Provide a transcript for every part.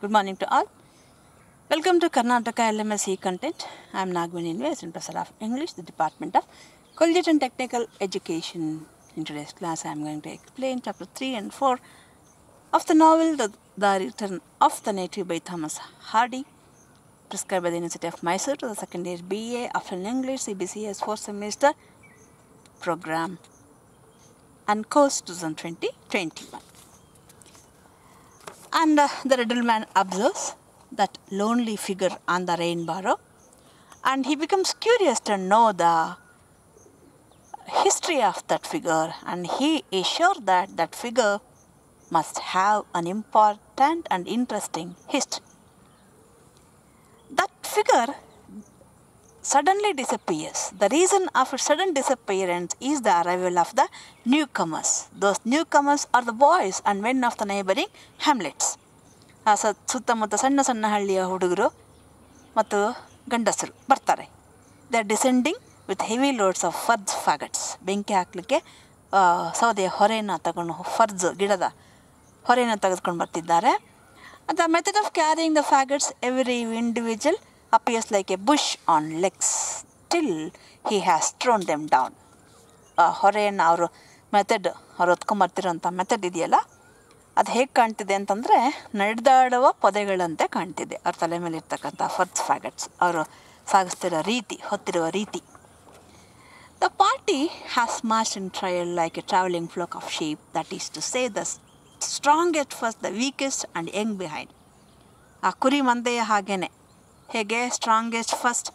Good morning to all. Welcome to Karnataka LMS content. I am Nagmani Inve, Assistant Professor of English, the Department of Collegiate and Technical Education. In today's class, I am going to explain chapter 3 and 4 of the novel The Return of the Native by Thomas Hardy, prescribed by the University of Mysore to the second year BA of English CBCS 4th semester program and course 2020-21. And the riddle man observes that lonely figure on the rain barrow, and he becomes curious to know the history of that figure, and he is sure that that figure must have an important and interesting history. That figure suddenly disappears. The reason of its sudden disappearance is the arrival of the newcomers. Those newcomers are the boys and men of the neighboring hamlets. ಸುತ್ತಮುತ್ತ ಸಣ್ಣ ಸಣ್ಣ ಹಳ್ಳಿಯ ಹುಡುಗರು ಮತ್ತು ಗಂಡಸರು ಬರ್ತಾರೆ. They are descending with heavy loads of furze faggots. ಬೆಂಕಿ ಹಾಕಲಿಕ್ಕೆ ಸೌದೆಯ ಹೊರೆಯನ್ನು ತಗೊಂಡು ಫರ್ಜ್ ಗಿಡದ ಹೊರೆಯನ್ನು ತೆಗೆದುಕೊಂಡು ಬರ್ತಿದ್ದಾರೆ. The method of carrying the faggots every individual appears like a bush on legs till he has thrown them down. ಹೊರೆಯನ್ನು ಅವರು ಮೆಥಡ್ ಅವ್ರು ಹೊತ್ಕೊಂಬರ್ತಿರೋಂಥ ಮೆಥಡ್ ಇದೆಯಲ್ಲ, ಅದು ಹೇಗೆ ಕಾಣ್ತಿದೆ ಅಂತಂದರೆ ನಡೆದಾಡುವ ಪೊದೆಗಳಂತೆ ಕಾಣ್ತಿದೆ. ಅವ್ರ ತಲೆ ಮೇಲೆ ಇರ್ತಕ್ಕಂಥ ಫರ್ಜ್ ಫ್ಯಾಗಟ್ಸ್ ಅವರು ಸಾಗಿಸ್ತಿರೋ ರೀತಿ, ಹೊತ್ತಿರುವ ರೀತಿ. The party has marched in trail like a travelling flock of sheep, that is to say the strongest first, the weakest and young behind. ಆ ಕುರಿ ಮಂದೆಯ ಹಾಗೇನೆ, ಹೇಗೆ strongest first,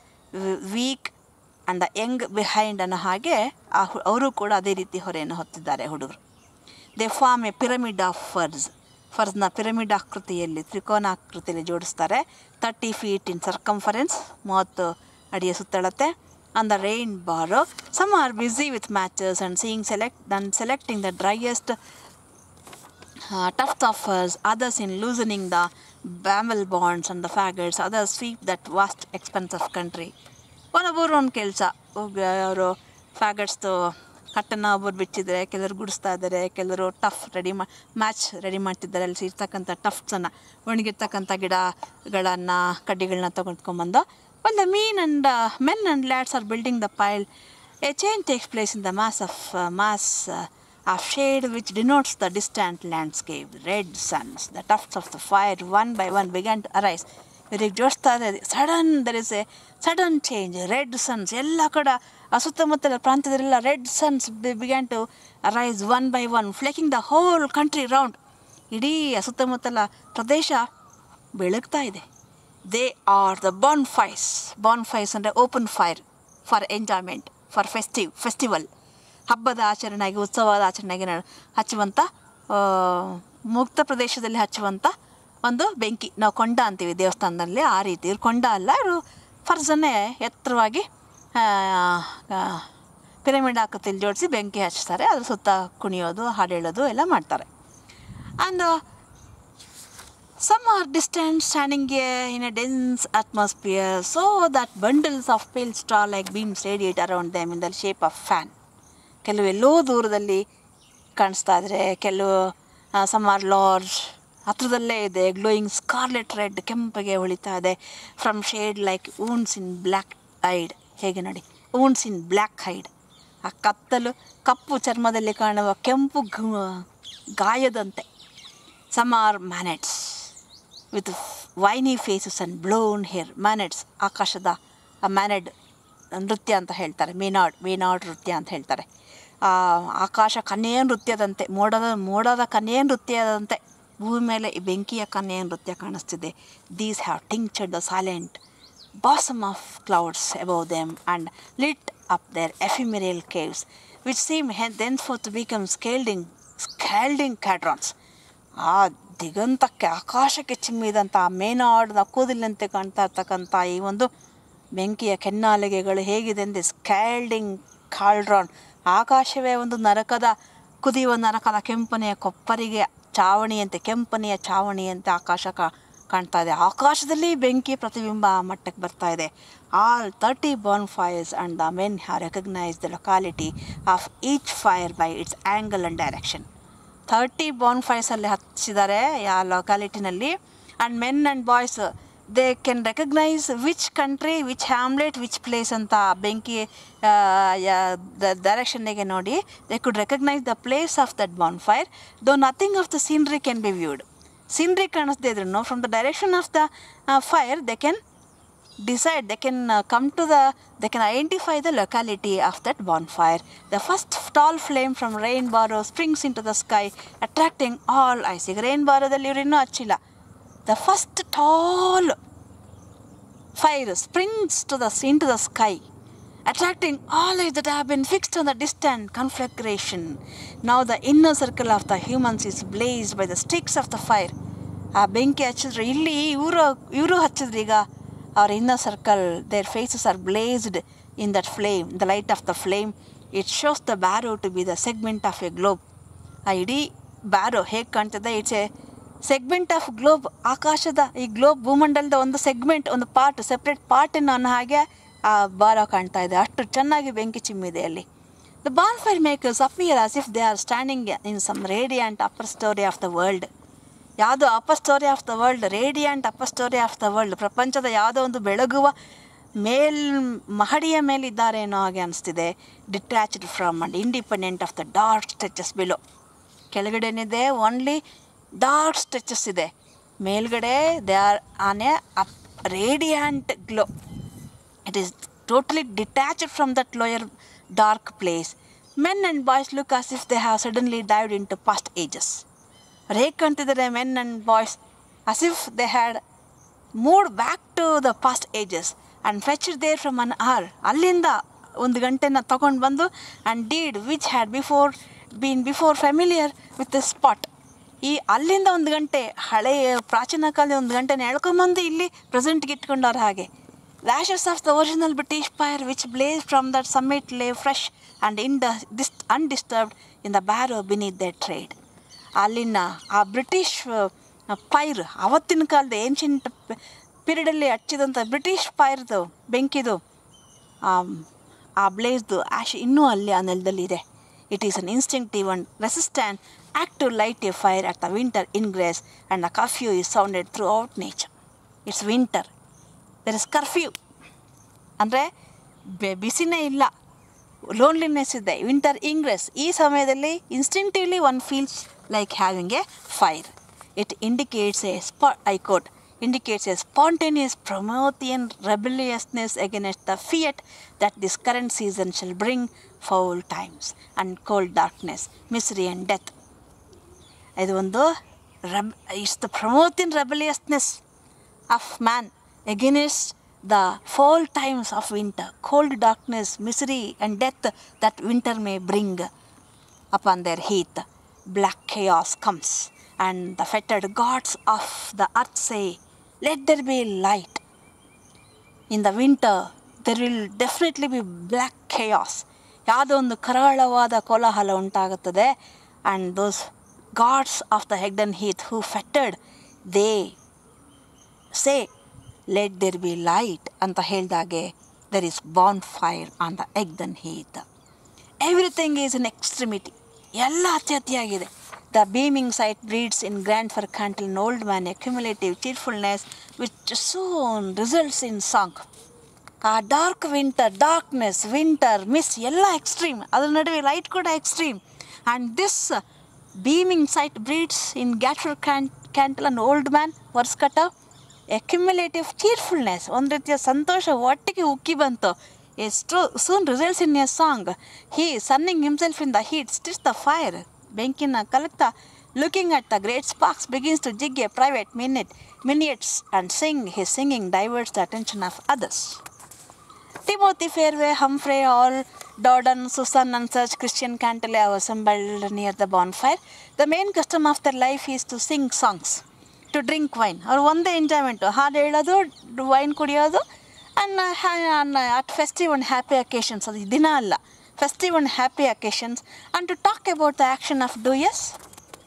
weak and the young behind ಅನ್ನೋ ಹಾಗೆ ಅವರು ಕೂಡ ಅದೇ ರೀತಿ ಹೊರೆಯನ್ನು ಹೊತ್ತಿದ್ದಾರೆ ಹುಡುಗರು. They form a pyramid of ಫರ್ಜ್ನ ಪಿರಮಿಡ್ ಆಕೃತಿಯಲ್ಲಿ, ತ್ರಿಕೋನಾಕೃತಿಯಲ್ಲಿ ಜೋಡಿಸ್ತಾರೆ. 30 feet ಇನ್ ಸರ್ಕಂಫರೆನ್ಸ್, 30 ಅಡಿಯ ಸುತ್ತಳತೆ. ಆನ್ ದ ರೈನ್ ಬಾರೋ some are busy with matches and selecting the driest tufts of furs, others in loosening the bramble bonds and the faggots, others sweep that vast expanse of country. ಒಬ್ಬೊಬ್ಬರು ಒಂದು ಕೆಲಸ, ಅವರು ಫ್ಯಾಗಟ್ಸ್ದು ಕಟ್ಟನ್ನು ಒಬ್ಬರು ಬಿಚ್ಚಿದ್ದಾರೆ, ಕೆಲವರು ಗುಡಿಸ್ತಾ ಇದ್ದಾರೆ, ಕೆಲವರು match ready ಮಾಡ್ತಿದ್ದಾರೆ. ಅಲ್ಲಿ ಇರ್ತಕ್ಕಂಥ ಟಫ್ಟ್ಸನ್ನು, ಒಣಗಿರ್ತಕ್ಕಂಥ ಗಿಡಗಳನ್ನು ಕಡ್ಡಿಗಳನ್ನ ತೊಗೊಂಡ್ಕೊಂಬಂದು while the men and lads are building the pile, a change takes place in the mass of shade which denotes the distant landscape. Red suns, the tufts of the fire one by one began to arise. ಇವರಿಗೆ ಜೋಡಿಸ್ತಾ ಇದೆ. there is a sudden change. Red suns ಎಲ್ಲ ಕಡೆ ಸುತ್ತಮುತ್ತಲ ಪ್ರಾಂತ್ಯದಲ್ಲೆಲ್ಲ red suns began to arise one by one, flecking the whole country round. ಇಡೀ ಸುತ್ತಮುತ್ತಲ ಪ್ರದೇಶ ಬೆಳಗ್ತಾ ಇದೆ. They are the ಬಾನ್ಫೈರ್ಸ್ ಅಂದರೆ open fire for enjoyment, for festival, ಹಬ್ಬದ ಆಚರಣೆಗೆ, ಉತ್ಸವದ ಆಚರಣೆಗೆ ಹಚ್ಚುವಂಥ, ಮುಕ್ತ ಪ್ರದೇಶದಲ್ಲಿ ಹಚ್ಚುವಂಥ ಒಂದು ಬೆಂಕಿ. ನಾವು ಕೊಂಡ ಅಂತೀವಿ ದೇವಸ್ಥಾನದಲ್ಲಿ, ಆ ರೀತಿ ಇವ್ರು ಕೊಂಡ ಅಲ್ಲ, ಇವರು ಫರ್ಜನ್ನೇ ಎತ್ತರವಾಗಿ ಪಿರಮಿಡ್ ಆಕೃತಿಯಲ್ಲಿ ಜೋಡಿಸಿ ಬೆಂಕಿ ಹಚ್ತಾರೆ. ಅದ್ರ ಸುತ್ತ ಕುಣಿಯೋದು, ಹಾಡು ಹೇಳೋದು ಎಲ್ಲ ಮಾಡ್ತಾರೆ. And some are distant, standing in a dense atmosphere, so that bundles of pale star-like beams radiate around them in the shape of fan. ಕೆಲವು ಎಲ್ಲೋ ದೂರದಲ್ಲಿ ಕಾಣಿಸ್ತಾ ಇದ್ರೆ, ಕೆಲವು ಸಮ್ ಆರ್ ಲಾರ್ಜ್, ಹತ್ರದಲ್ಲೇ ಇದೆ, ಗ್ಲೋಯಿಂಗ್ ಸ್ಕಾರ್ಲೆಟ್ ರೆಡ್, ಕೆಂಪಗೆ ಹೊಳಿತಾ ಇದೆ. From shade like wounds in black hide, ಹೇಗೆ ನೋಡಿ, ವೂಂಡ್ಸ್ ಇನ್ ಬ್ಲ್ಯಾಕ್ ಐಡ್, ಆ ಕಪ್ಪು ಚರ್ಮದಲ್ಲಿ ಕಾಣುವ ಕೆಂಪು ಗಾಯದಂತೆ. Some are maenades with winy faces and blown hair. Maenades ಆಕಾಶದ ಮ್ಯಾನೆಡ್ ನೃತ್ಯ ಅಂತ ಹೇಳ್ತಾರೆ, ಮೇನಾಡ್ ನೃತ್ಯ ಅಂತ ಹೇಳ್ತಾರೆ. ಆಕಾಶ ಕನ್ಯೆಯ ನೃತ್ಯದಂತೆ, ಮೋಡದ ಕನ್ಯೆಯ ನೃತ್ಯದಂತೆ ಭೂಮಿ ಮೇಲೆ ಈ ಬೆಂಕಿಯ ಕನ್ಯೆಯ ನೃತ್ಯ ಕಾಣಿಸ್ತಿದೆ. These have tinctured the silent bosom of clouds above them and lit up their ephemeral caves which seem thenceforth to become scalding cauldrons. ಆ ದಿಗಂತಕ್ಕೆ, ಆಕಾಶಕ್ಕೆ ಚಿಮ್ಮಿದಂಥ ಮೇನಾಡ್ನ ಕೂದಲಿನಂತೆ ಕಾಣ್ತಾ ಇರ್ತಕ್ಕಂಥ ಈ ಒಂದು ಬೆಂಕಿಯ ಕೆನ್ನಾಲಿಗೆಗಳು ಹೇಗಿದೆ ಅಂದರೆ ಸ್ಕ್ಯಾಲ್ಡಿಂಗ್ ಕಾಲ್ಡ್ರಾನ್, ಆಕಾಶವೇ ಒಂದು ಕುದಿಯುವ ನರಕದ ಕೆಂಪನೆಯ ಕೊಪ್ಪರಿಗೆ ಚಾವಣಿಯಂತೆ, ಕೆಂಪನೆಯ ಚಾವಣಿಯಂತೆ ಆಕಾಶ ಕಾಣ್ತಾ ಇದೆ. ಆಕಾಶದಲ್ಲಿ ಬೆಂಕಿ ಪ್ರತಿಬಿಂಬ ಮಟ್ಟಕ್ಕೆ ಬರ್ತಾ ಇದೆ. All 30 bonfires and the men have recognized the locality of each fire by its angle and direction. 30 ಬಾನ್ಫೈರ್ಸಲ್ಲಿ ಹಚ್ಚಿದ್ದಾರೆ ಆ ಲೊಕ್ಯಾಲಿಟಿನಲ್ಲಿ. and men and boys they can recognize which country, which hamlet, which place ಅಂತ ಬೆಂಕಿ the directionಗೆ ನೋಡಿ they could recognize the place of that bonfire, though nothing of the scenery can be viewed. Scenery ಕಾಣಿಸ್ದೇ ಇದ್ರೂ from the direction of the fire they can decide, they can they can identify the locality of that bonfire. The first tall flame from rain barrow springs into the sky, attracting all eyes. ಈಗ rain barrowದಲ್ಲಿ ಇವ್ರು ಇನ್ನೂ ಹಚ್ಚಿಲ್ಲ. The first tall fire springs into the sky, attracting all eyes that have been fixed on the distant conflagration. Now the inner circle of the humans is blazed by the sticks of the fire. ಆ ಬೆಂಕಿ ಹಚ್ಚಿದ್ರು ಇಲ್ಲಿ ಇವರು ಹಚ್ಚಿದ್ರು ಈಗ our inner circle, their faces are blazed in that flame, the light of the flame. It shows the barrow to be the segment of a globe. ಆ ಇಡೀ ಬ್ಯಾರೋ ಹೇಗೆ ಕಾಣ್ತದೆ, it's A segment of globe. ಆಕಾಶದ ಈ globe ಭೂಮಂಡಲದ ಒಂದು segment, ಒಂದು part, separate ಪಾರ್ಟನ್ನು ಅನ್ನೋ ಹಾಗೆ ಆ ಬಾರೋ ಕಾಣ್ತಾ ಇದೆ. ಅಷ್ಟು ಚೆನ್ನಾಗಿ ಬೆಂಕಿ ಚಿಮ್ಮಿದೆ ಅಲ್ಲಿ. The bonfire makers appear as if they are standing in some radiant upper storey of the world. ಯಾವುದೋ upper storey of the world, radiant upper storey of the world, ಪ್ರಪಂಚದ ಯಾವುದೋ ಒಂದು ಬೆಳಗುವ ಮಹಡಿಯ ಮೇಲಿದ್ದಾರೆ ಅನ್ನೋ ಹಾಗೆ ಅನಿಸ್ತಿದೆ. Detached from and independent of the dark stretches below. ಕೆಳಗಡೆನಿದೆ ಓನ್ಲಿ ಡಾರ್ಕ್ ಸ್ಟ್ರೆಚಸ್ ಇದೆ, ಮೇಲ್ಗಡೆ they are on a radiant glow. It is totally detached from that lower dark place. Men and boys look as if they have suddenly dived into past ages. ಅವ್ರು ಹೇಗೆ ಕಾಣ್ತಿದ್ದಾರೆ men and boys, as if they had moved back to the past ages and fetched there from an hour. ಅಲ್ಲಿಂದ ಒಂದು ಗಂಟೆನ ತಗೊಂಡು ಬಂದು and did which had been before familiar with the spot. ಈ ಅಲ್ಲಿಂದ ಒಂದು ಗಂಟೆ ಹಳೆಯ ಪ್ರಾಚೀನ ಕಾಲದ ಒಂದು ಗಂಟೆನ ಎಳ್ಕೊಂಬಂದು ಇಲ್ಲಿ ಪ್ರೆಸೆಂಟ್ಗೆ ಇಟ್ಕೊಂಡವ್ರು ಹಾಗೆ. The ashes of the original British fire which blazed from that summit lay fresh and undisturbed in the barrow beneath their tread. ಅಲ್ಲಿನ ಆ ಬ್ರಿಟಿಷ್ ಫೈರ್, ಆವತ್ತಿನ ಕಾಲದ ಏನ್ಷಿಯಂಟ್ ಪೀರಿಯಡಲ್ಲಿ ಹಚ್ಚಿದಂಥ ಬ್ರಿಟಿಷ್ ಫೈರ್ದು ಬೆಂಕಿದು ಆ ಬ್ಲೇಸ್ದು ಆಶ್ ಇನ್ನೂ ಅಲ್ಲಿ ಆ ನೆಲದಲ್ಲಿದೆ. It is an instinctive and resistant act to light a fire at the winter ingress and the curfew is sounded throughout nature. It's winter, there is curfew ಅಂದರೆ ಬಿಸಿನೇ ಇಲ್ಲ, ಲೋನ್ಲಿನೆಸ್ ಇದೆ, winter ingress. ಈ ಸಮಯದಲ್ಲಿ instinctively one feels like having a fire. It indicates a spontaneous Promethean rebelliousness against the fiat that this current season shall bring foul times and cold darkness, misery and death. ಇದು ಒಂದು it's the Promethean rebelliousness of man against the foul times of winter, cold darkness, misery and death that winter may bring upon their heath. Black chaos comes and the fettered gods of the earth say, let there be light. In the winter there will definitely be black chaos. ಯಾವುದೋ ಒಂದು ಕರಾಳವಾದ ಕೋಲಾಹಲ ಉಂಟಾಗುತ್ತದೆ. and those gods of the Egdon Heath who fettered, they say let there be light ಅಂತ ಹೇಳಿದಾಗೆ there is bonfire on the Egdon Heath. Everything is in extremity. ಎಲ್ಲ ಅತ್ಯತಿಯಾಗಿದೆ. The beaming sight breeds in Grandfir Cantle an old man a cumulative cheerfulness which soon results in song. ಆ dark winter, darkness, winter, mist ಎಲ್ಲ extreme, ಅದ್ರ ನಡುವೆ light ಕೂಡ extreme. And this beaming sight breeds in Grandfir Cantle an old man, ವರ್ಷಕಟ a cumulative cheerfulness, ಒಂದು ರೀತಿಯ ಸಂತೋಷ ಒಟ್ಟಿಗೆ ಉಕ್ಕಿ ಬಂತು. ಎಷ್ಟು soon results in a song. He, sunning himself in the heat, stirs the fire. ಬೆಂಕಿನ ಕಲಕ್ತಾ, looking at the great sparks, begins to jig a private minuets and sing. His singing diverts the attention of others. Timothy Fairway, Humphrey Hall, Dodden, Susan and such Christian Cantle have assembled near the bonfire. The main custom of their life is to sing songs, to drink wine. ಅವ್ರು ಒಂದೇ enjoyment, ಹಾಡು ಹೇಳೋದು, wine ಕುಡಿಯೋದು. at festive and happy occasions, ಅದು ದಿನ ಅಲ್ಲ, festive and happy occasions, and to talk about the action of doers.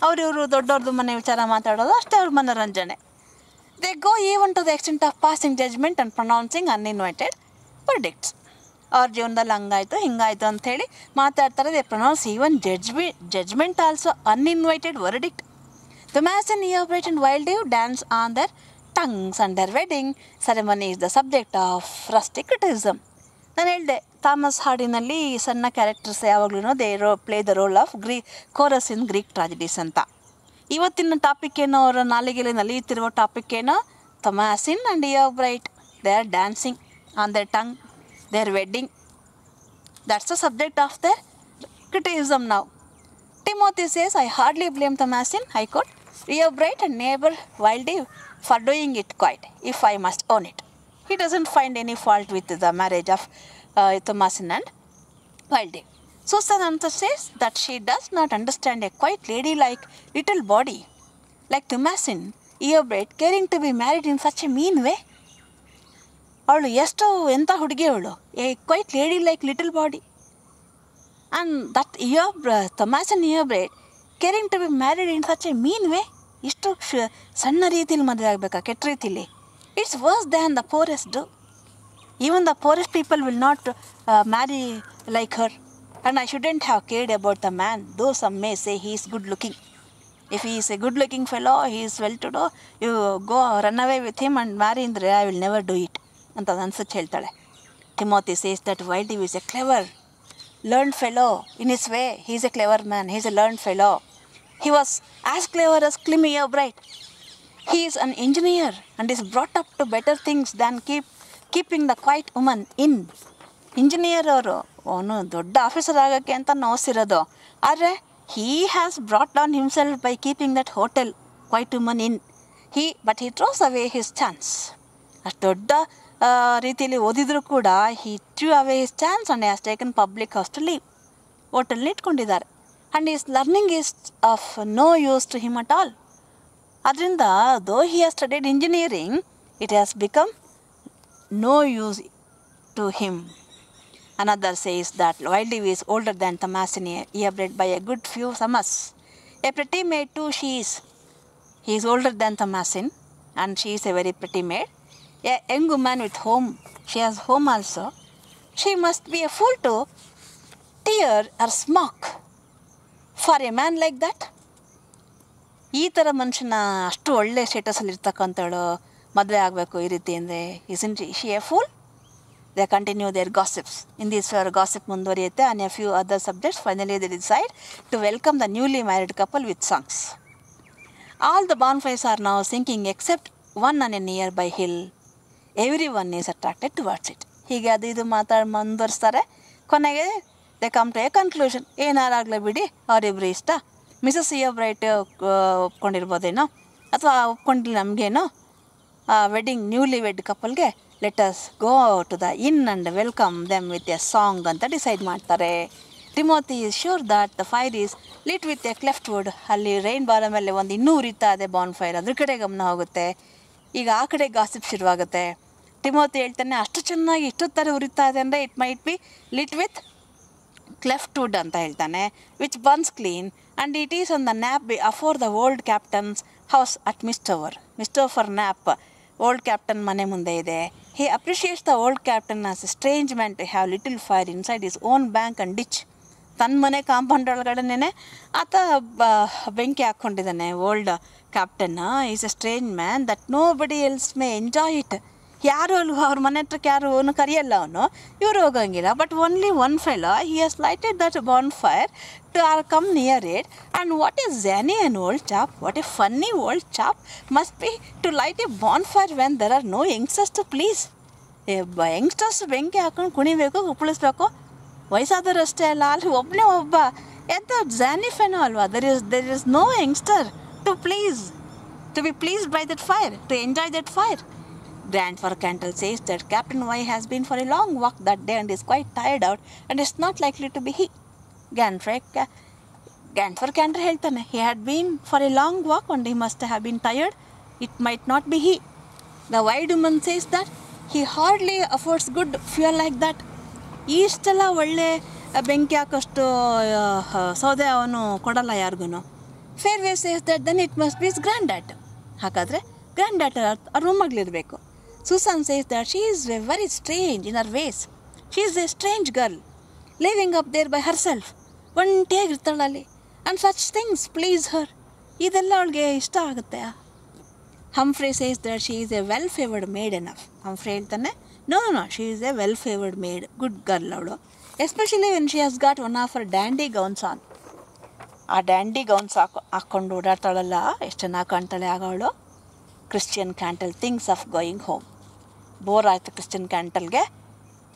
ಅವರಿವರು ದೊಡ್ಡವ್ರದ್ದು ಮನೆ ವಿಚಾರ ಮಾತಾಡೋದು ಅಷ್ಟೇ ಅವ್ರ ಮನೋರಂಜನೆ. They go even to the extent of passing judgment and pronouncing uninvited verdicts. ಅವ್ರ ಜೀವನದಲ್ಲಿ ಹಂಗಾಯ್ತು ಹಿಂಗಾಯ್ತು ಅಂಥೇಳಿ ಮಾತಾಡ್ತಾರೆ. They pronounce even judgement also, uninvited verdict. Thomasin, Eobright and Wildave dance on their tongues and their wedding ceremony is the subject of rustic criticism. ನಾನು ಹೇಳಿದೆ Thomas ಹಾರ್ಡಿನಲ್ಲಿ ಸಣ್ಣ characters ಯಾವಾಗಲೂ play the role of chorus in Greek tragedies ಅಂತ. ಇವತ್ತಿನ topic ಏನೋ, ಅವರ ನಾಲಿಗೆಯಲ್ಲಿ ನಲಿಯುತ್ತಿರುವ ಟಾಪಿಕ್ ಏನೋ, Thomasin and Yeobright, they are dancing on their tongue, their wedding. That's the subject of their criticism now. Timothy says, I hardly blame Thomasin, I could, Eobright and neighbor Wildave for doing it quite, if I must own it. He doesn't find any fault with the marriage of Thomasin and Wildave. Susan answer says that she does not understand a quite ladylike little body like Thomasin, Eobright, caring to be married in such a mean way. ಅವಳು ಎಷ್ಟು ಎಂಥ ಹುಡುಗಿ ಅವಳು, a quiet lady like little body. And that Thomasin Yeobright caring to be married in such a mean way. ಇಷ್ಟು ಸಣ್ಣ ರೀತಿಯಲ್ಲಿ ಮದುವೆ ಆಗಬೇಕಾ, ಕೆಟ್ಟ ರೀತಿಲಿ. It's worse than the poorest do. Even the poorest people will not marry like her. And I shouldn't have cared about the man, though some may say he is good looking. If he is a good looking fellow, he is well to do, you go run away with him and marry ಅಂದರೆ I will never do it ಅಂತ ಅನ್ಸಕ್ಕೆ ಹೇಳ್ತಾಳೆ. Timothy says that Wildave is a clever, learned fellow in his way. He is a clever man, he is a learned fellow. He was as clever as Clym Eobright. He is an engineer and is brought up to better things than keeping the quiet woman in. Engineer ಅವರು, ಅವನು ದೊಡ್ಡ officer ಆಗೋಕ್ಕೆ ಅಂತ ನೋಸಿರೋದು. ಆದರೆ he has brought down himself by keeping that hotel quiet woman in. But he throws away his chance. ಅಷ್ಟು ದೊಡ್ಡ ರೀತಿಯಲ್ಲಿ ಓದಿದರೂ ಕೂಡ he threw away his chance and has taken public house to leave. ಹೋಟೆಲ್ನ ಇಟ್ಕೊಂಡಿದ್ದಾರೆ. and his learning is of no use to him at all. ಅದರಿಂದ though he has studied engineering, it has become no use to him. Another says that Wildave is older than Thomasin Eobright by a good few summers. A pretty maid too she is. He is older than Thomasin and she is a very pretty maid. A young woman with home, she has home also. She must be a fool to tear or smock for a man like that. ಈ ಥರ ಮನುಷ್ಯನ ಅಷ್ಟು ಒಳ್ಳೆ ಸ್ಟೇಟಸಲ್ಲಿ ಇರ್ತಕ್ಕಂಥವಳು ಮದುವೆ ಆಗಬೇಕು ಈ ರೀತಿ ಅಂದರೆ, isn't she a fool? They continue their gossips. In this gossip ಮುಂದುವರಿಯುತ್ತೆ. and a few other subjects. Finally they decide to welcome the newly married couple with songs. All the bonfires are now sinking except one on a nearby hill. Everyone is attracted towards it. ಹೀಗೆ ಅದು ಇದು ಮುಂದುವರಿಸ್ತಾರೆ. ಕೊನೆಗೆ they come to a conclusion. ಏನಾರಾಗಲೇ ಬಿಡಿ, ಅವರಿಬ್ಬರು ಇಷ್ಟ. Mrs Yeobright ಒಪ್ಕೊಂಡಿರ್ಬೋದೇನೋ, ಅಥವಾ ಒಪ್ಕೊಂಡಿಲ್ಲ ನಮಗೇನೋ. ವೆಡ್ಡಿಂಗ್ ನ್ಯೂಲಿ ವೆಡ್ ಕಪಲ್ಗೆ let us go to the inn and welcome them with a song ಅಂತ ಡಿಸೈಡ್ ಮಾಡ್ತಾರೆ. Timothy is sure that the fire is lit with a cleft wood. ಅಲ್ಲಿ ರೈನ್ ಬಾರ ಮೇಲೆ ಒಂದು ಇನ್ನೂ ಉರಿತಾ ಇದೆ ಬಾನ್ ಫೈರ್, ಅದ್ರ ಕಡೆ ಗಮನ ಹೋಗುತ್ತೆ. ಈಗ ಆ ಕಡೆ ಗಾಸಿಪ್ ಶುರುವಾಗುತ್ತೆ. ಟಿಮೋತಿ ಹೇಳ್ತಾನೆ, ಅಷ್ಟು ಚೆನ್ನಾಗಿ ಇಷ್ಟೊತ್ತು ಥರ ಉರಿತಾ ಇದೆ ಅಂದರೆ it might be lit with cleft wood ಅಂತ ಹೇಳ್ತಾನೆ, which burns clean and it is on the knap afore the old captain's house at Mistover Knap. Old captain ಮನೆ ಮುಂದೆ ಇದೆ. He appreciates the old captain as a strange man to have little fire inside his own bank and ditch. ತನ್ನ ಮನೆ compound ಒಳಗಡೆನೇ ಆತ ಬೆಂಕಿ ಹಾಕ್ಕೊಂಡಿದ್ದಾನೆ. Old captain is a strange man that nobody else may enjoy it. ಯಾರು ಅವ್ರ ಮನೆ ಹತ್ರಕ್ಕೆ ಯಾರು ಅವನು ಕರೆಯಲ್ಲ, ಅವನು ಇವರು ಹೋಗಂಗಿಲ್ಲ. But only one fellow he has lighted that bonfire to come near it. And what is Zanny, an old chap, what a funny old chap must be to light a bonfire when there are no youngsters to please. Youngsters ಬೆಂಕಿ ಹಾಕೊಂಡು ಕುಣಿಬೇಕು, ಕುಪ್ಪಳಿಸ್ಬೇಕು, ವಯಸ್ಸಾದವರು ಅಷ್ಟೇ ಅಲ್ಲ, ಅಲ್ಲಿ ಒಬ್ಬನೇ ಒಬ್ಬ ಎಂಥ ಝ್ಯಾನಿ ಫೆನೋ ಅಲ್ವಾ. there is no youngster to be pleased by that fire, to enjoy that fire. Grandfather Cantle says that Captain Y has been for a long walk that day and is quite tired out and is not likely to be he. Grandfather Cantle ಹೇಳ್ತಾನೆ, he had been for a long walk and he must have been tired, it might not be he. The wide woman says that he hardly affords good fuel like that. ಇಷ್ಟೆಲ್ಲ ಒಳ್ಳೆ ಬೆಂಕಿ ಹಾಕೋಷ್ಟು ಸೌದೆ ಅವನು ಕೊಡಲ್ಲ ಯಾರಿಗೂ. Fairway says that then it must be his granddad. ಹಾಗಾದರೆ granddad ಅವ್ರ ರೂಮಾಗಲಿರಬೇಕು. Susan says that she is very strange in her ways. She is a strange girl, living up there by herself. ಒಂಟಿಯಾಗಿರ್ತಾಳಲ್ಲಿ. And such things please her. ಇದೆಲ್ಲ ಅವಳಿಗೆ ಇಷ್ಟ ಆಗುತ್ತೆ. Humphrey says that she is a well favoured maid enough. Humphrey ಹೇಳ್ತಾನೆ, no she is a well favoured maid, good girl ಅವಳು, especially when she has got one of our dandy gowns on. ಆ dandy gowns ಹಾಕ್ಕೊಂಡು ಓಡಾಡ್ತಾಳಲ್ಲ, ಎಷ್ಟು ಚೆನ್ನಾಗಿ ಕಾಣ್ತಾಳೆ ಆಗ ಅವಳು. Christian Cantle things of going home. Bore ಆಯಿತು ಕ್ರಿಶ್ಚಿಯನ್ ಕ್ಯಾಂಟಲ್ಗೆ,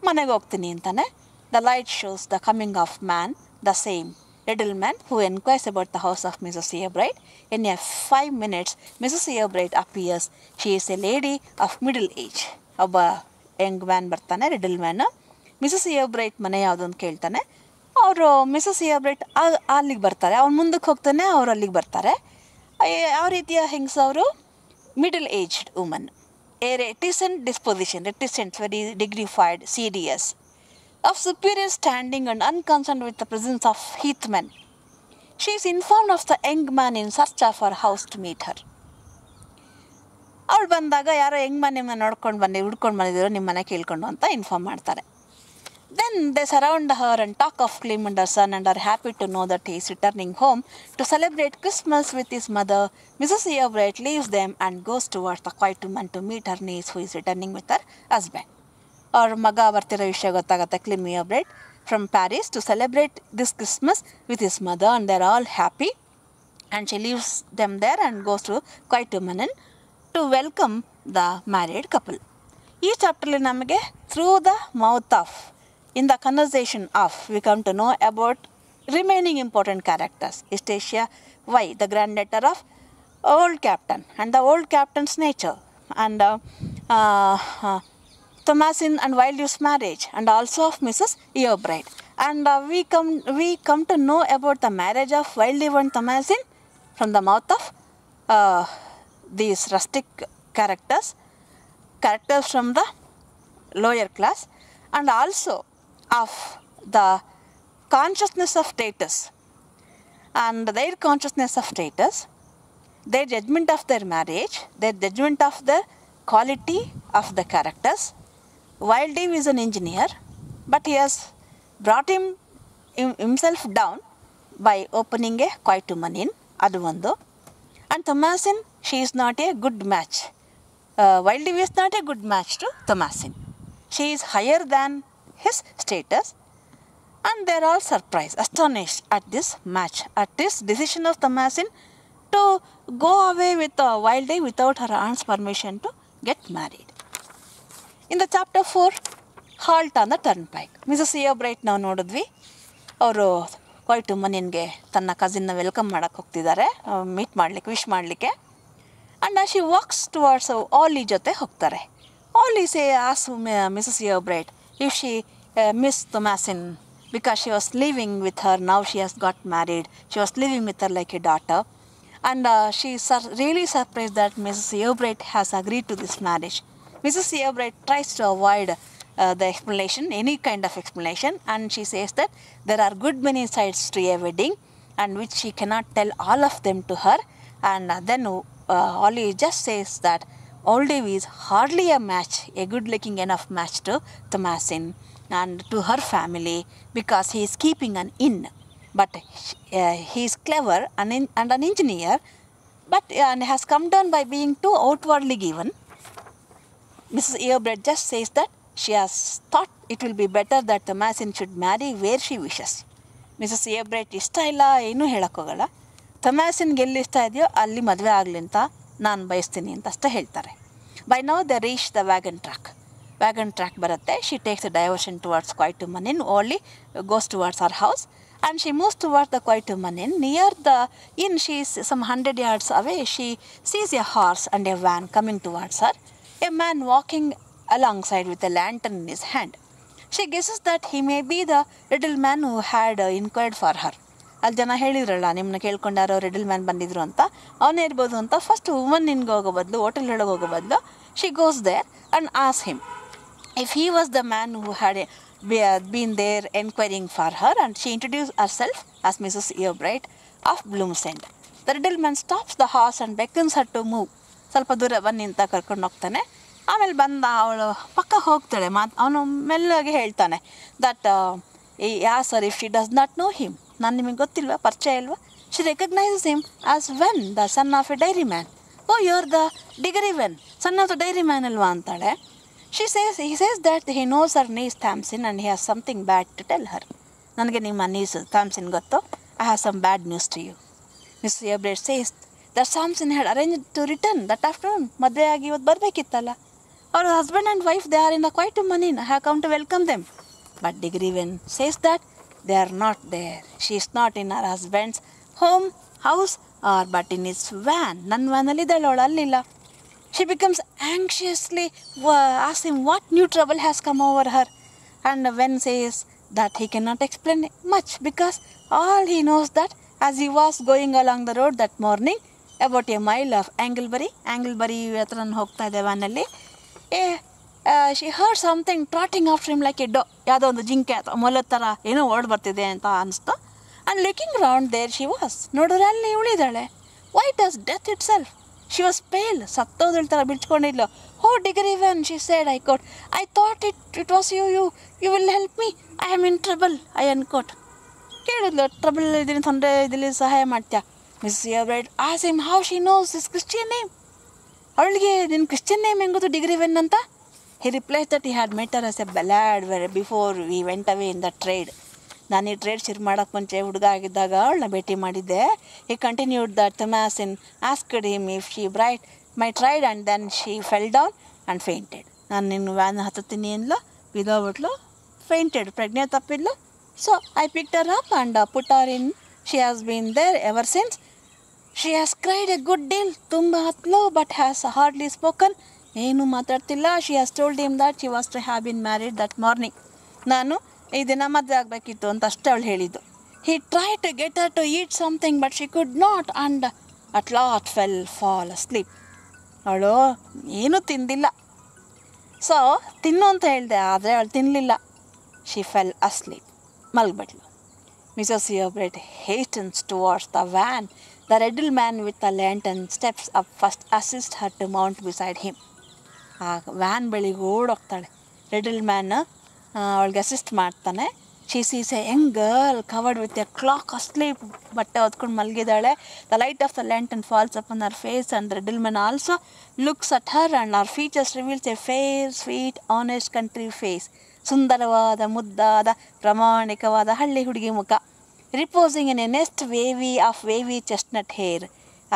ಮನೆಗೆ ಹೋಗ್ತೀನಿ ಅಂತಾನೆ. The light shows the coming of man, the same little man who inquires about the house of Mrs. Eobright. In a 5 minutes, Mrs. Eobright appears. She is a lady of middle age. ಒಬ್ಬ Young man ಬರ್ತಾನೆ, Riddle man. Mrs ಇಯೋಬ್ರೈಟ್ ಮನೆ ಯಾವುದು ಅಂತ ಕೇಳ್ತಾನೆ. ಅವರು Mrs ಇಯೋಬ್ರೈಟ್ ಅಲ್ಲಿಗೆ ಬರ್ತಾರೆ, ಅವ್ನು ಮುಂದಕ್ಕೆ ಹೋಗ್ತಾನೆ, ಅವ್ರು ಅಲ್ಲಿಗೆ ಬರ್ತಾರೆ. ಯಾವ ರೀತಿಯ ಹೆಂಗಸವರು? Middle aged woman, a reticent disposition, reticent, very dignified, serious, of superior standing and unconcerned with the presence of heathmen. She is informed of the young man in search of her house to meet her. ಅವಳು ಬಂದಾಗ ಯಾರೋ Young man ನಿಮ್ಮನ್ನ ಹುಡ್ಕೊಂಡು ಬಂದಿದ್ರು, ನಿಮ್ಮ ಮನೆ ಕೇಳ್ಕೊಂಡು ಅಂತ ಇನ್ಫಾರ್ಮ್ ಮಾಡ್ತಾರೆ. Then they surround her and talk of Clym and her son and are happy to know that he is returning home to celebrate Christmas with his mother. Mrs. Eobright leaves them and goes towards the quiet woman to meet her niece who is returning with her husband. ಅವ್ರ ಮಗ ಬರ್ತಿರೋ ವಿಷಯ ಗೊತ್ತಾಗುತ್ತೆ, Clym Yeobright from Paris to celebrate this Christmas with his mother and they are all happy and she leaves them there and goes to quiet woman to welcome the married couple. ಈ ಚಾಪ್ಟರ್ಲಿ ನಮಗೆ through the mouth of, in the conversation of, we come to know about remaining important characters. Eustacia Y, the granddaughter of old captain, and the old captain's nature, and Thomasin and Wildew's marriage, and also of Mrs. Eobright. And we come to know about the marriage of Wildew and Thomasin from the mouth of these rustic characters from the lower class, and also of the consciousness of status and their consciousness of status, their judgment of their marriage, their judgment of the quality of the characters. Wildew is an engineer, but he has brought himself down by opening a quiet woman in, adu ondu. And Thomasin, she is not a good match. Wildew is not a good match to Thomasin. She is higher than his status, and they are all surprised, astonished at this match, at this decision of Thomasin to go away with Wildew without her aunt's permission to get married. In the chapter 4, halt on the turnpike. Mrs. Eobright ನಾವು ನೋಡಿದ್ವಿ, ಅವರು quite ವುಮನ್ಗೆ ತನ್ನ ಕಸಿನ್ನ welcome ಮಾಡೋಕ್ಕೆ ಹೋಗ್ತಿದ್ದಾರೆ, meet ಮಾಡಲಿಕ್ಕೆ, wish ಮಾಡಲಿಕ್ಕೆ. And she walks towards ಆಲಿ ಜೊತೆ ಹೋಗ್ತಾರೆ. Olly say as Mrs Eobright if she missed Thomasin because she was living with her. Now she has got married. She was living with her like a daughter. And she is really surprised that Mrs. Eobright has agreed to this marriage. Mrs. Eobright tries to avoid the explanation, any kind of explanation, and she says that there are good many sides to a wedding and which she cannot tell all of them to her. And then Ollie just says that Wildew is hardly a match, a good looking enough match to Thomasin and to her family, because he is keeping an inn. But he is clever and an engineer, but has come down by being too outwardly given. Mrs. Eobright just says that she has thought it will be better that Thomasin should marry where she wishes. Mrs. Eobright ಇಷ್ಟ ಇಲ್ಲ ಏನೂ ಹೇಳೋಕ್ಕೋಗಲ್ಲ, ಥೊಮ್ಯಾಸಿನ್ಗೆ ಎಲ್ಲಿ ಇಷ್ಟ ಇದೆಯೋ ಅಲ್ಲಿ ಮದುವೆ ಆಗಲಿ ಅಂತ ನಾನು ಬಯಸ್ತೀನಿ ಅಂತ ಅಷ್ಟೇ ಹೇಳ್ತಾರೆ. By now they reach the wagon track ಬರುತ್ತೆ. She takes the diversion towards quiet woman inn. Only goes towards her house and she moves towards the quiet woman inn. Near the inn, she is some 100 yards away. She sees a horse and a van coming towards her. A man walking alongside with a lantern in his hand. She guesses that he may be the riddle man who had inquired for her. ಅಲ್ಲಿ ಜನ ಹೇಳಿದ್ರಲ್ಲ, ನಿಮ್ಮನ್ನ ಕೇಳ್ಕೊಂಡಾರೋ Riddle man ಬಂದಿದ್ರು ಅಂತ, ಅವನೇ ಇರ್ಬೋದು ಅಂತ. First woman ಇನ್ಗೆ ಹೋಗೋ ಬದಲು, ಹೋಟೆಲ್ ಒಳಗೆ ಹೋಗೋ ಬದಲು, ಶಿ ಗೋಸ್ ದೇರ್ ಆ್ಯಂಡ್ ಆಸ್ him if he was the man who had been there enquiring for her, and she introduced herself as Mrs. Eobright of Bloomsend. The riddle man stops the horse and beckons her to move. ಸ್ವಲ್ಪ ದೂರ ಬನ್ನಿ ಅಂತ ಕರ್ಕೊಂಡು ಹೋಗ್ತಾನೆ. ಆಮೇಲೆ ಬಂದ ಅವಳು ಪಕ್ಕ ಹೋಗ್ತಾಳೆ. ಅವನು ಮೆಲ್ಲಗೆ ಹೇಳ್ತಾನೆ that yeah sir, if she does not know him, ನಾನು ನಿಮಗೆ ಗೊತ್ತಿಲ್ವಾ, ಪರಿಚಯ ಇಲ್ವಾ, She recognizes him as Wen, the son of a dairyman. Oh, you're the Diggory Wen, son of the dairyman ಅಲ್ವಾ ಅಂತಾಳೆ. He says that he knows her niece Tamsin and he has something bad to tell her. ನನಗೆ ನಿಮ್ಮ niece Tamsin ಗೊತ್ತು. I have some bad news to you. Mrs. Eobred says that Tamsin had arranged to return that afternoon. ಮದುವೆ ಆಗಿ ಇವತ್ತು ಬರಬೇಕಿತ್ತಲ್ಲ. Our husband and wife, they are in the quiet money. I have come to welcome them. But Diggory Wen says that they are not there. She is not in her husband's house but in his van. ನನ್ನ ವ್ಯಾನಲ್ಲಿ ಇದ್ದಾಳೆ ಅವಳು, ಅಲ್ಲಿಲ್ಲ. She becomes anxiously asks him what new trouble has come over her. And Wen says that he cannot explain much because all he knows that as he was going along the road that morning, about a mile of Anglebury ಹತ್ರ ನಾನು ಹೋಗ್ತಾ ಇದ್ದೆ ವ್ಯಾನಲ್ಲಿ, she heard something trotting after him like a dog. ಯಾವುದೋ ಒಂದು ಜಿಂಕೆ ಅಥವಾ ಮೊಲದ ಥರ ಏನೋ ಓಡ್ ಬರ್ತಿದೆ ಅಂತ ಅನಿಸ್ತು. And looking around, there she was. ನೋಡಿದ್ರೆ ಅಲ್ಲಿ ಉಳಿದಾಳೆ. White as death itself. She was pale. ಸತ್ತೋದಳ ಥರ ಬಿಡ್ಸ್ಕೊಂಡಿದ್ಲು. Oh, Diggory Wen, she said, I quote, I thought it was you. You will help me. I am in trouble. I unquote. ಕೇಳಿದ್ಲು, trouble ಇದೀನಿ, ತೊಂದರೆ ಇದಿಲ್ಲಿ, ಸಹಾಯ ಮಾಡ್ತೀಯಾ? Mrs. Eobred asked him how she knows his Christian name. ಅವಳಿಗೆ ನಿನ್ನ Christian name ಹೆಂಗೆ ಗೊತ್ತು Diggory Wen ಅಂತ? He replies that he had met her as a ballad before we went away in the trade. ನಾನು ಈ trade ಶುರು ಮಾಡೋಕ್ಕೆ ಮುಂಚೆ ಹುಡುಗ ಆಗಿದ್ದಾಗ ಅವಳನ್ನ ಭೇಟಿ ಮಾಡಿದ್ದೆ. He continued that Thomasin asked him if she might ride and then she fell down and fainted. ನಾನು ನಿನ್ನ ವ್ಯಾನ್ ಹತ್ತುತ್ತೀನಿ ಅಂದ್ಲು, ಬಿದ್ದೋಗ್ಬಿಟ್ಲು, fainted, ಪ್ರಜ್ಞೆ ತಪ್ಪಿದ್ಲು. So I picked her up and put her in. She has been there ever since. She has cried a good deal, ತುಂಬ ಹತ್ಲು, but has hardly spoken. ಏನು ಮಾತಾಡ್ತಿಲ್ಲ. She has told him that she was to have been married that morning. ನಾನು ಈ ದಿನ ಮದುವೆ ಆಗಬೇಕಿತ್ತು ಅಂತ ಅಷ್ಟೇ ಅವಳು ಹೇಳಿದ್ದು. He tried to get her to eat something but she could not and at last fall asleep. ಅವಳು ಏನೂ ತಿಂದಿಲ್ಲ. ಸೊ ತಿನ್ನು ಅಂತ ಹೇಳಿದೆ, ಆದರೆ ಅವಳು ತಿನ್ನಲಿಲ್ಲ. She fell asleep. ಮಲಗಿಬಿಟ್ಲು. Mrs. Eobred hastens towards the van. The riddle man with the lantern steps up first, assists her to mount beside him. ಆ van ಬಳಿಗೆ ಓಡೋಗ್ತಾಳೆ. ರಿಡಲ್ ಮ್ಯಾನ್ ಅವಳಿಗೆ ಅಸಿಸ್ಟ್ ಮಾಡ್ತಾನೆ. She sees a young girl covered with a cloak asleep, ಬಟ್ಟೆ ಹೊತ್ಕೊಂಡು ಮಲಗಿದ್ದಾಳೆ. The light of the lantern falls upon her face and reddle man also looks at her and her features reveals a fair sweet honest country face. ಸುಂದರವಾದ, ಮುದ್ದಾದ, ಪ್ರಾಮಾಣಿಕವಾದ ಹಳ್ಳಿ ಹುಡುಗಿ ಮುಖ. Reposing in a nest wavy chestnut hair.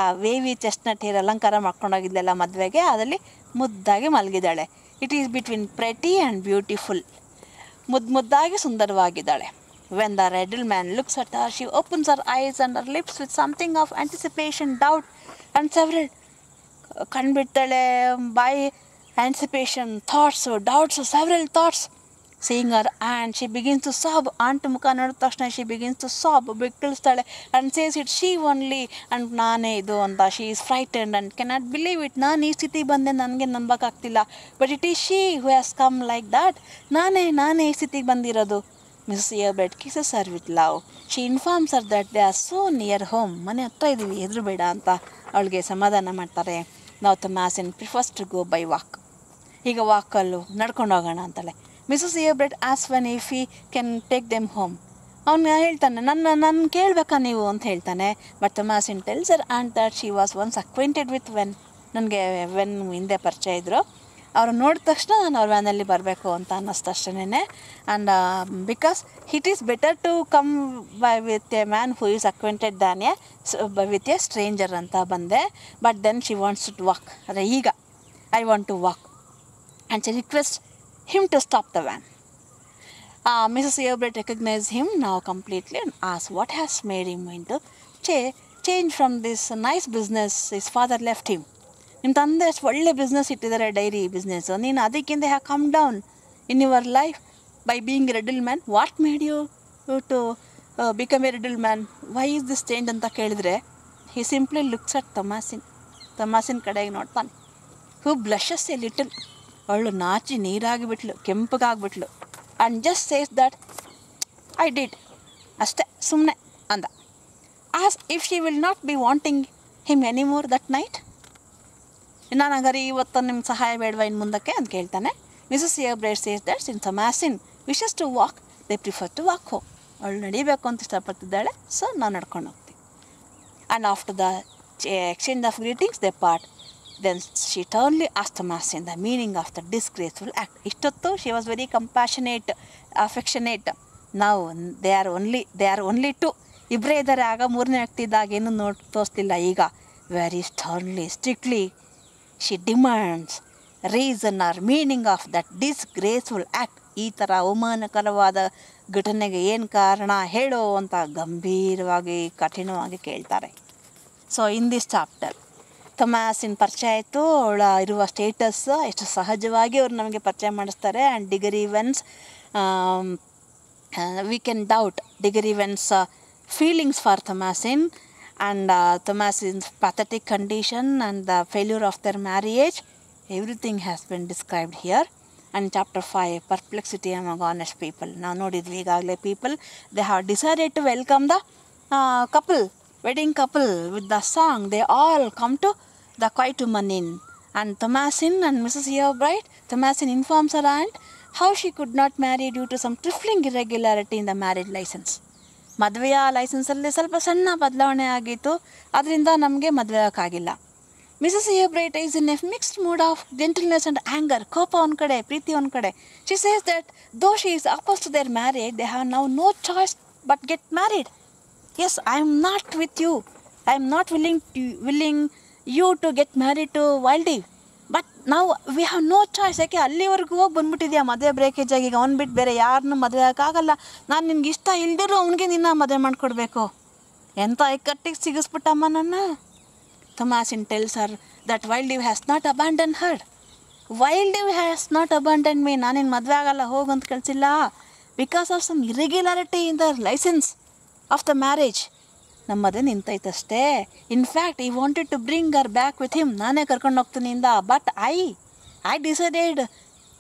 ಆ wavy chestnut hair ಅಲಂಕಾರ ಮಾಡ್ಕೊಂಡೋಗಿದ್ದೆಲ್ಲ ಮದುವೆಗೆ, ಅದರಲ್ಲಿ ಮುದ್ದಾಗಿ ಮಲಗಿದ್ದಾಳೆ. It is between pretty and beautiful. ಮುದ್ದಾಗಿ ಸುಂದರವಾಗಿದ್ದಾಳೆ. When the reddle man looks at her, she opens her eyes and her lips with something of anticipation, doubt and several. ಕಂಡುಬಿಡ್ತಾಳೆ, ಬಾಯಿ anticipation, thoughts, doubts, several thoughts. Seeing her aunt, she begins to sob. Aunt ಮುಖ ನೋಡಿದ ತಕ್ಷಣ she begins to sob, ಬಿಕ್ಕಳಿಸ್ತಾಳೆ and says it's she only and ನಾನೇ ಇದು ಅಂತ. She is frightened and cannot believe it. ನಾನು ಈ ಸ್ಥಿತಿ ಬಂದೆ, ನನಗೆ ನಂಬಕ್ಕಾಗ್ತಿಲ್ಲ. But it is she who has come like that. ನಾನೇ ಈ ಸ್ಥಿತಿಗೆ ಬಂದಿರೋದು. Mrs. Eobred kisses her with love. She informs her that they are so near home. ಮನೆ ಹತ್ರ ಇದ್ದೀವಿ, ಎದುರು ಬೇಡ ಅಂತ ಅವಳಿಗೆ ಸಮಾಧಾನ ಮಾಡ್ತಾರೆ. Now Thomasin prefers to go by walk. ಈಗ ವಾಕಲ್ಲು ನಡ್ಕೊಂಡು ಹೋಗೋಣ ಅಂತಾಳೆ. Mrs. Eobred asks Wen if he can take them home. ಅವನು ಹೇಳ್ತಾನೆ, ನನ್ನ ಕೇಳಬೇಕಾ ನೀವು ಅಂತ ಹೇಳ್ತಾನೆ. But Thomasin tells her aunt that she was once acquainted with Wen. ನನಗೆ ವೆನ್ ಹಿಂದೆ ಪರಿಚಯ ಇದ್ದರು. ಅವ್ರು ನೋಡಿದ ತಕ್ಷಣ ನಾನು ಅವ್ರ ವ್ಯಾನಲ್ಲಿ ಬರಬೇಕು ಅಂತ ಅನ್ನಿಸ್ತು ಅಷ್ಟೇನೆ. And because it is better to come with a man who is acquainted than with a stranger ಅಂತ ಬಂದೆ. But then she wants to walk. ಅದೇ ಈಗ I want to walk and she request him to stop the van. Mrs. Eobred recognizes him now completely and asks what has made him into change from this nice business his father left him. ನಿಮ್ಮ ತಂದೆ ಅಷ್ಟು ಒಳ್ಳೆ business ಇಟ್ಟಿದ್ದಾರೆ, dairy business, ನೀನು ಅದಕ್ಕಿಂತ have come down in your life by being a reddle man. What made you to become a reddle man? Why is this change ಅಂತ ಕೇಳಿದ್ರೆ he simply looks at Thomasin ಕಡೆಗೆ ನೋಡ್ತಾನೆ. Who blushes a little. ಅವಳು ನಾಚಿ ನೀರಾಗಿಬಿಟ್ಲು, ಕೆಂಪಗಾಗ್ಬಿಟ್ಲು. And just says that I did, ಅಷ್ಟೇ, ಸುಮ್ಮನೆ ಅಂದ. As if she will not be wanting him anymore that night. ನಾನು ಹಂಗಾರೆ ಇವತ್ತು ನಿಮ್ಮ ಸಹಾಯ ಬೇಡವಾ ಇನ್ನು ಮುಂದಕ್ಕೆ ಅಂತ ಕೇಳ್ತಾನೆ. Mrs. Eobred says that since Thomasin wishes to walk, they prefer to walk home. ಅವಳು ನಡಿಬೇಕು ಅಂತ ಇಷ್ಟಪಡ್ತಿದ್ದಾಳೆ, ಸೊ ನಾವು ನಡ್ಕೊಂಡು ಹೋಗ್ತೀವಿ. And after the exchange of greetings, they part. Then she sternly asked Thomasin the meaning of the disgraceful act. Ishtottu she was very compassionate, affectionate. Now they are only two. ಇಬ್ಬರೇ ಇದ್ದಾರೆ. ಆಗ ಮೂರನೇ ವ್ಯಕ್ತಿ ಇದ್ದಾಗ ಏನು ತೋರಿಸ್ಲಿಲ್ಲ. ಈಗ very sternly, strictly she demands reason or meaning of that disgraceful act. ಈ ಥರ ಅವಮಾನಕರವಾದ ಘಟನೆಗೆ ಏನು ಕಾರಣ ಹೇಳೋ ಅಂತ ಗಂಭೀರವಾಗಿ ಕಠಿಣವಾಗಿ ಕೇಳ್ತಾರೆ. ಸೊ ಇನ್ ದಿಸ್ ಚಾಪ್ಟರ್ ಥೊಮ್ಯಾಸಿನ್ ಪರಿಚಯ ಆಯಿತು, ಅವಳ ಇರುವ ಸ್ಟೇಟಸ್ ಎಷ್ಟು ಸಹಜವಾಗಿ ಅವ್ರು ನಮಗೆ ಪರಿಚಯ ಮಾಡಿಸ್ತಾರೆ. And Diggory Venn's we can doubt Diggory Venn's feelings for Thomasin and Thomasin's pathetic condition and the failure of their marriage. Everything has been described here. And chapter 5, perplexity among honest people. Now nodidvi igagale people, they have decided to welcome the wedding couple with the song. They all come to the Koytuman Inn. And Thomasin and Mrs. Eobright, Thomasin informs her aunt how she could not marry due to some trifling irregularity in the marriage license. ಮದುವೆಯ ಲೈಸೆನ್ಸಲ್ಲಿ ಸ್ವಲ್ಪ ಸಣ್ಣ ಬದಲಾವಣೆ ಆಗಿತ್ತು, ಅದರಿಂದ ನಮಗೆ ಮದುವೆ ಆಗೋಕ್ಕಾಗಿಲ್ಲ. Mrs Yeobright is in a mixed mood of gentleness and anger. ಕೋಪ ಒಂದು ಕಡೆ, ಪ್ರೀತಿ ಒಂದು ಕಡೆ. She says that though she is oppose to their marriage, they have now no choice but get married. Yes, I am not with you, I am not willing you to get married to Wildeve, but ನಾವು we have no choice. ಯಾಕೆ ಅಲ್ಲಿವರೆಗೂ ಹೋಗಿ ಬಂದ್ಬಿಟ್ಟಿದ್ಯಾ ಮದುವೆ breakage ಆಗಿ. ಈಗ ಅವ್ನು ಬಿಟ್ಟು ಬೇರೆ ಯಾರನ್ನೂ ಮದುವೆ ಆಗೋಕ್ಕಾಗಲ್ಲ. ನಾನು ನಿನ್ಗೆ ಇಷ್ಟ ಇಲ್ದಿರೋ ಅವ್ನಿಗೆ ನಿನ್ನ ಮದುವೆ ಮಾಡಿಕೊಡ್ಬೇಕು. ಎಂಥ ಕಟ್ಟಿಗೆ ಸಿಗಿಸ್ಬಿಟ್ಟಮ್ಮ ನನ್ನ. Thomasin tells her that Wildliv has not abandoned her. Wildliv has not abandoned me. ನಾನು ನಿನ್ನ ಮದುವೆ ಆಗಲ್ಲ ಹೋಗು ಅಂತ ಕಳಿಸಿಲ್ಲ. Because of some irregularity in the licence of the marriage. ನಮ್ಮ ಮದುವೆ ನಿಂತೈತಷ್ಟೇ. In fact I wanted to bring her back with him. ನಾನೇ ಕರ್ಕೊಂಡು ಹೋಗ್ತೀನಿ ಇಂದ. But I decided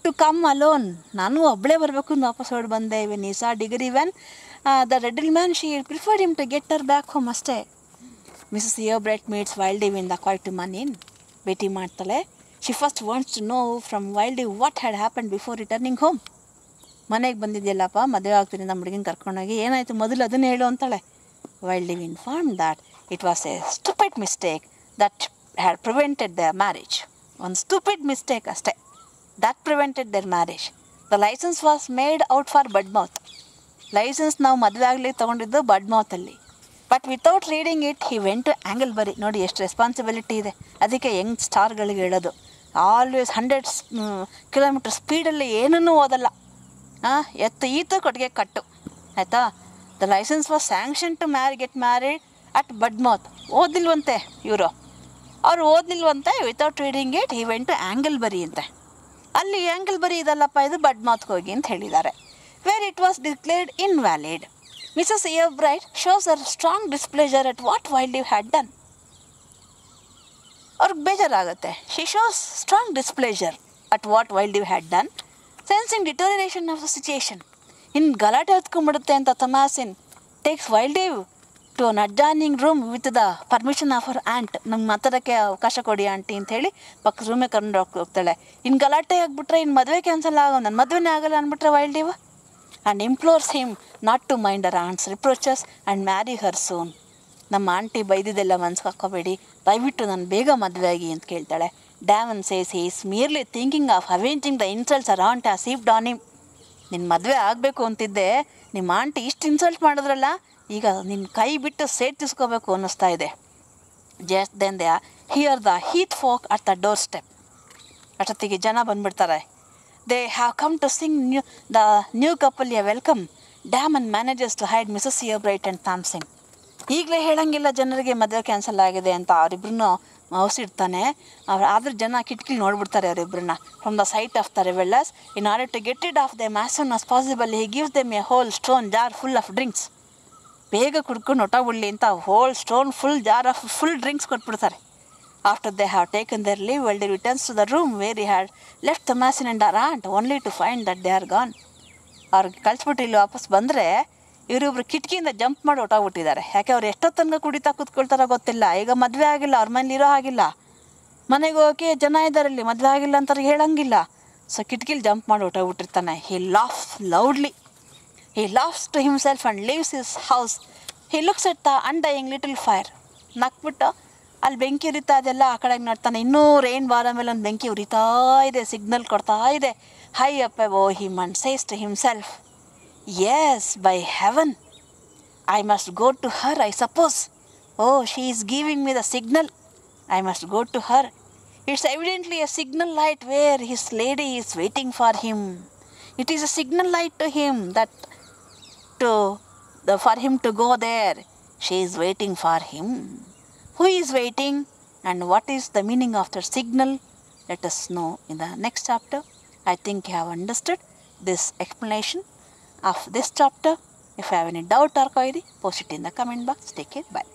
to come alone. ನಾನು ಒಬ್ಬಳೇ ಬರಬೇಕು ಅಂತ ವಾಪಸ್ ಹೊರಡು ಬಂದೆ. When I saw Diggory Venn the reddle man she preferred him to get her back home ಅಷ್ಟೇ. Mrs Yeobright meets Wildeve in the Koytuman Inn. ಭೇಟಿ ಮಾಡ್ತಾಳೆ. She first wants to know from Wildeve what had happen before returning home. ಮನೆಗೆ ಬಂದಿದೆಯಲ್ಲಪ್ಪ, ಮದುವೆ ಆಗ್ತೀನಿ ನಮ್ಮ ಹುಡುಗಿನ ಕರ್ಕೊಂಡೋಗಿ, ಏನಾಯಿತು ಮೊದಲು ಅದನ್ನೇ ಹೇಳು ಅಂತಾಳೆ. Wildliv informed that it was a stupid mistake that had prevented their marriage. One stupid mistake aste that prevented their marriage. The license was made out for Budmouth. License ನಾವು ಮದುವೆ ಆಗಲಿ ತೊಗೊಂಡಿದ್ದು ಬಡ್ಮೌತಲ್ಲಿ. But without reading it he went to Anglebury. ನೋಡಿ ಎಷ್ಟು responsibility ಇದೆ. ಅದಕ್ಕೆ Young ಸ್ಟಾರ್ಗಳಿಗೆ ಹೇಳೋದು, ಆಲ್ವೇಸ್ 100 ಕಿಲೋಮೀಟರ್ ಸ್ಪೀಡಲ್ಲಿ ಏನನ್ನೂ ಓದಲ್ಲ. ಎತ್ತು ಈತು ಕೊಟ್ಟಿಗೆ ಕಟ್ಟು, ಆಯಿತಾ. The licence was sanction to get married at Budmouth. ಓದಿಲ್ವಂತೆ ಇವರು, ಅವ್ರು ಓದಿಲ್ವಂತೆ. Without reading it he went to Anglebury ಅಂತೆ. ಅಲ್ಲಿ ಆ್ಯಂಗಲ್ಬರಿ ಇದಲ್ಲಪ್ಪ, ಇದು ಬಡ್ಮೌತ್ಗೆ ಹೋಗಿ ಅಂತ ಹೇಳಿದ್ದಾರೆ. Where it was declared invalid. Mrs Yeobright shows her strong displeasure at what Wildeve had done. ಅವ್ರಿಗೆ ಬೇಜಾರಾಗುತ್ತೆ. She shows strong displeasure at what Wildeve had done, sensing deterioration of the situation. ಇನ್ನು ಗಲಾಟೆ ಹೊತ್ಕೊಂಡ್ಬಿಡುತ್ತೆ ಅಂತ Thomasin takes Wildeve to an adjoining room with the permission of our aunt. ನಂಗೆ ಮಾತಾಡೋಕ್ಕೆ ಅವಕಾಶ ಕೊಡಿ ಆಂಟಿ ಅಂಥೇಳಿ ಪಕ್ಕ ರೂಮೇ ಕರ್ಕೊಂಡು ಹೋಗ್ತಾಳೆ. ಇನ್ನು ಗಲಾಟೆ ಆಗಿಬಿಟ್ರೆ ಇನ್ನು ಮದುವೆ ಕ್ಯಾನ್ಸಲ್ ಆಗೋ, ನನ್ನ ಮದುವೆನೇ ಆಗಲ್ಲ ಅಂದ್ಬಿಟ್ರೆ Wildeve. And implores him not to mind our aunt's reproaches and marry her soon. ನಮ್ಮ ಆಂಟಿ ಬೈದಿದ್ದೆಲ್ಲ ಮನ್ಸಿಗೆ ಹಾಕ್ಕೋಬೇಡಿ, ದಯವಿಟ್ಟು ನಾನು ಬೇಗ ಮದುವೆ ಆಗಿ ಅಂತ ಕೇಳ್ತಾಳೆ. Damon says he is merely thinking of avenging the insults her aunt has heaped on him. ನಿನ್ನ ಮದುವೆ ಆಗಬೇಕು ಅಂತಿದ್ದೆ, ನಿಮ್ಮ ಆಂಟಿ ಇಷ್ಟು ಇನ್ಸಲ್ಟ್ ಮಾಡಿದ್ರಲ್ಲ, ಈಗ ನಿನ್ನ ಕೈ ಬಿಟ್ಟು ಸೇರ್ತಿಸ್ಕೋಬೇಕು ಅನ್ನಿಸ್ತಾ ಇದೆ. Just then they hear the heath folk at the door step. ಅಷ್ಟೊತ್ತಿಗೆ ಜನ ಬಂದುಬಿಡ್ತಾರೆ. They have come to sing the new couple a welcome. Damon manages to hide Mrs Yeobright and Thomasin. ಈಗಲೇ ಹೇಳಂಗಿಲ್ಲ ಜನರಿಗೆ ಮದುವೆ ಕ್ಯಾನ್ಸಲ್ ಆಗಿದೆ ಅಂತ. ಅವರಿಬ್ಬರನ್ನು ಔಸಿಡ್ತಾನೆ. ಆದ್ರೆ ಜನ ಕಿಟಕಿಲಿ ನೋಡ್ಬಿಡ್ತಾರೆ ಅವರಿಬ್ಬರನ್ನ. From the sight of the revellers, in order to get it off them as soon as possible he gives them a whole stone jar full of drinks. ಬೇಗ ಕುಡ್ಕೊಂಡು ಹೊಟ್ಟೋಗ್ಬಿಡ್ಲಿ ಅಂತ whole stone full jar of full drinks ಕೊಟ್ಬಿಡ್ತಾರೆ. After they have taken their leave, Wildliv returns to the room where he had left Thomasin and our aunt only to find that they are gone. ಅವ್ರಿಗೆ ಕಳಿಸ್ಬಿಟ್ಟು ಇಲ್ಲಿ ವಾಪಸ್ ಬಂದರೆ ಇವರಿಬ್ರು ಕಿಟಕಿಯಿಂದ jump ಮಾಡಿ ಹೊಟ್ಟೋಗ್ಬಿಟ್ಟಿದ್ದಾರೆ. ಯಾಕೆ ಅವ್ರು ಎಷ್ಟೊತ್ತನಕ ಕುಡಿತಾ ಕೂತ್ಕೊಳ್ತಾರೋ ಗೊತ್ತಿಲ್ಲ. ಈಗ ಮದುವೆ ಆಗಿಲ್ಲ, ಅವ್ರ ಮನೇಲಿ ಇರೋ ಹಾಗಿಲ್ಲ. ಮನೆಗೆ ಹೋಗಿ ಜನ ಇದ್ದಾರಲ್ಲಿ, ಮದುವೆ ಆಗಿಲ್ಲ ಅಂತ ಹೇಳಂಗಿಲ್ಲ. ಸೊ ಕಿಟಕಿಲಿ ಜಂಪ್ ಮಾಡಿ ಹೊಟ್ಟೋಗ್ಬಿಟ್ಟಿರ್ತಾನೆ. He laughs loudly. He laughs to himself and leaves his house. He looks at the undying little fire. ನಕ್ಬಿಟ್ಟು ಅಲ್ಲಿ ಬೆಂಕಿ ಉರಿತಾ ಇದೆಲ್ಲ ಆ ಕಡೆಗೆ ನೋಡ್ತಾನೆ. ಇನ್ನೂ ರೈನ್ ಬಾರ ಮೇಲೆ ಒಂದು ಬೆಂಕಿ ಉರಿತಾ ಇದೆ, ಸಿಗ್ನಲ್ ಕೊಡ್ತಾ ಇದೆ. High up above him and says to himself, yes by heaven I must go to her, I suppose. Oh, she is giving me the signal. I must go to her. It's evidently a signal light where his lady is waiting for him. It is a signal light to him that for him to go there. She is waiting for him. Who is waiting and what is the meaning of the signal? Let us know in the next chapter. I think you have understood this explanation of this chapter. If you have any doubt or query, post it in the comment box. Take care. Bye.